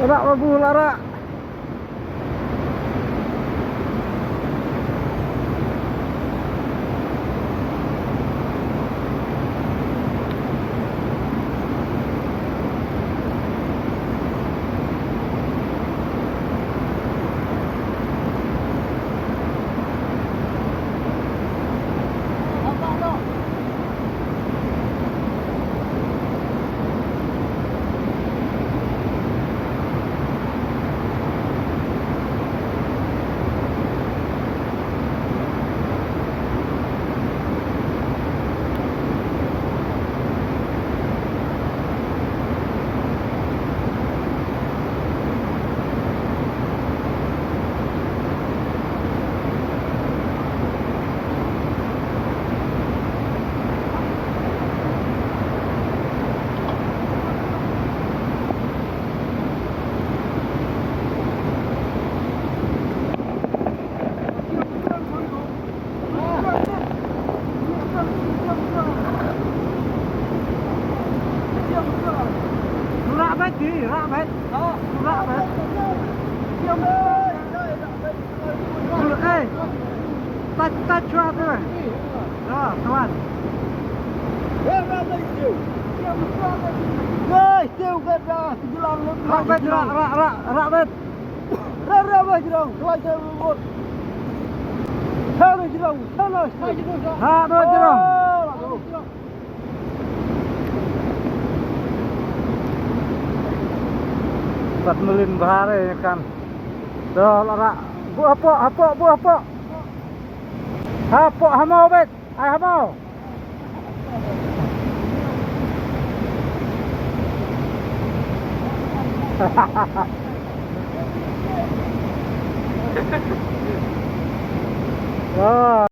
Rak babu larak. Rak bet. Rak bet. Touch rak tu. Dah, tuan. Guys, still get dah. Segelang lebih. Rak bet, rak bet. Rak bet jerang. Tuan saya buat. Sana jerang. Sana. Ha, dua jerung. Pat melin bahare kan. Dah rak. Buah apa? Apa hamau bet? Ai hamau. Oh.